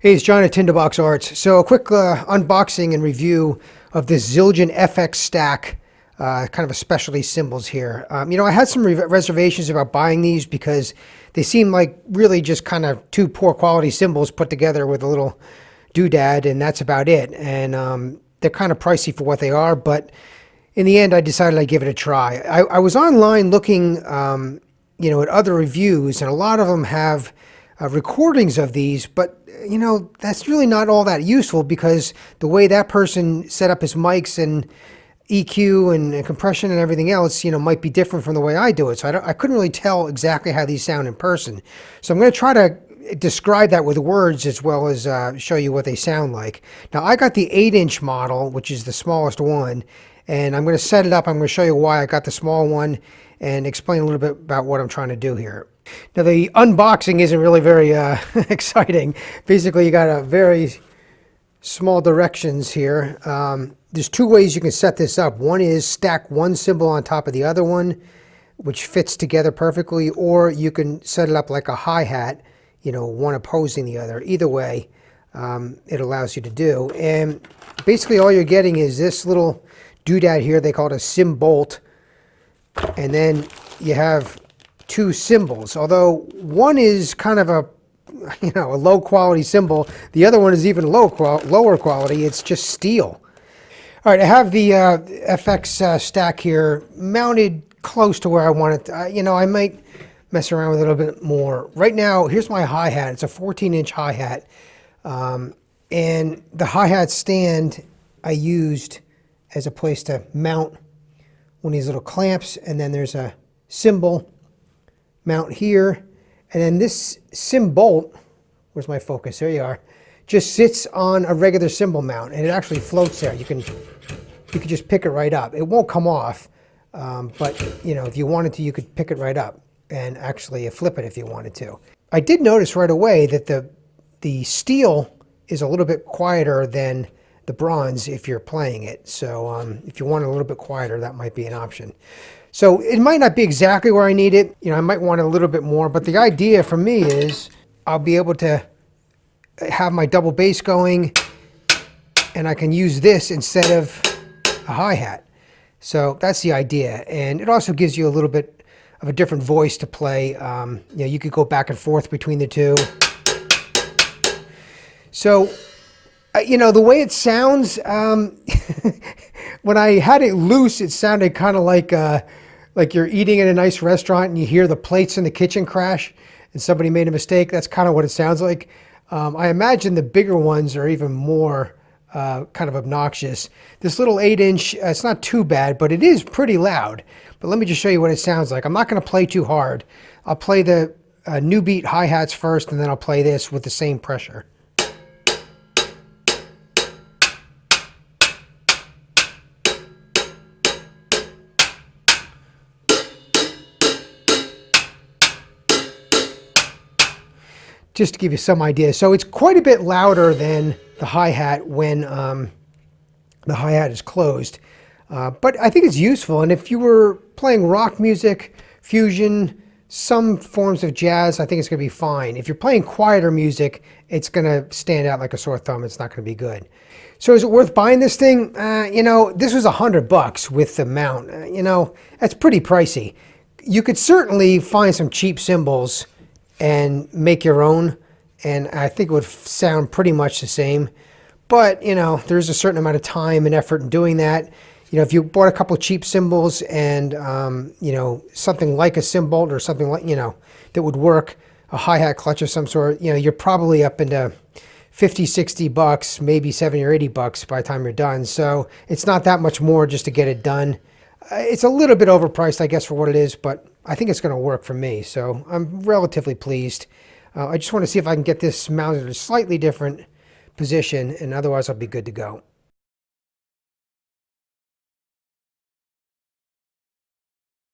Hey, it's John at Tinderbox Arts. So a quick unboxing and review of this Zildjian FX stack, kind of a specialty cymbals here. I had some reservations about buying these because they seem like really just kind of two poor quality cymbals put together with a little doodad, and that's about it. And they're kind of pricey for what they are, but in the end I decided I'd give it a try. I was online looking at other reviews, and a lot of them have recordings of these, but that's really not all that useful because the way that person set up his mics and EQ and compression and everything else, might be different from the way I do it. So I couldn't really tell exactly how these sound in person. So I'm going to try to describe that with words as well as show you what they sound like. Now I got the 8-inch model, which is the smallest one, and I'm going to set it up. I'm going to show you why I got the small one and explain a little bit about what I'm trying to do here. Now the unboxing isn't really very exciting. Basically, you got a very small directions here. There's two ways you can set this up. One is stack one cymbal on top of the other one, which fits together perfectly, or you can set it up like a hi-hat, one opposing the other. Either way, it allows you to do. And basically all you're getting is this little doodad here. They call it a cymbolt. And then you have two cymbals, although one is kind of a low quality cymbal. The other one is even lower quality. It's just steel. All right, I have the FX stack here mounted close to where I want it. I might mess around with it a little bit more. Right now, here's my hi-hat. It's a 14-inch hi-hat. And the hi-hat stand I used as a place to mount one of these little clamps, and then there's a cymbal mount here, and then this cymbolt, where's my focus? There you are, just sits on a regular cymbal mount, and it actually floats there. You can just pick it right up. It won't come off, but if you wanted to, you could pick it right up and actually flip it if you wanted to. I did notice right away that the steel is a little bit quieter than the bronze if you're playing it. So if you want it a little bit quieter, that might be an option. So it might not be exactly where I need it. I might want it a little bit more, but the idea for me is I'll be able to have my double bass going, and I can use this instead of a hi-hat. So that's the idea. And it also gives you a little bit of a different voice to play. You could go back and forth between the two. So the way it sounds, when I had it loose, it sounded kind of like you're eating in a nice restaurant and you hear the plates in the kitchen crash and somebody made a mistake. That's kind of what it sounds like. I imagine the bigger ones are even more kind of obnoxious. This little 8-inch, it's not too bad, but it is pretty loud. But let me just show you what it sounds like. I'm not going to play too hard. I'll play the new beat hi-hats first, and then I'll play this with the same pressure. Just to give you some idea. So it's quite a bit louder than the hi-hat when the hi-hat is closed. But I think it's useful. And if you were playing rock music, fusion, some forms of jazz, I think it's going to be fine. If you're playing quieter music, it's going to stand out like a sore thumb. It's not going to be good. So is it worth buying this thing? This was $100 with the mount. That's pretty pricey. You could certainly find some cheap cymbals and make your own, and I think it would sound pretty much the same. But there's a certain amount of time and effort in doing that. If you bought a couple cheap cymbals and something like a cymbolt or something like that would work, a hi-hat clutch of some sort, you're probably up into $50-$60, maybe $70 or $80 by the time you're done. So it's not that much more just to get it done. It's a little bit overpriced, I guess, for what it is, but I think it's going to work for me, so I'm relatively pleased. I just want to see if I can get this mounted in a slightly different position, and otherwise I'll be good to go.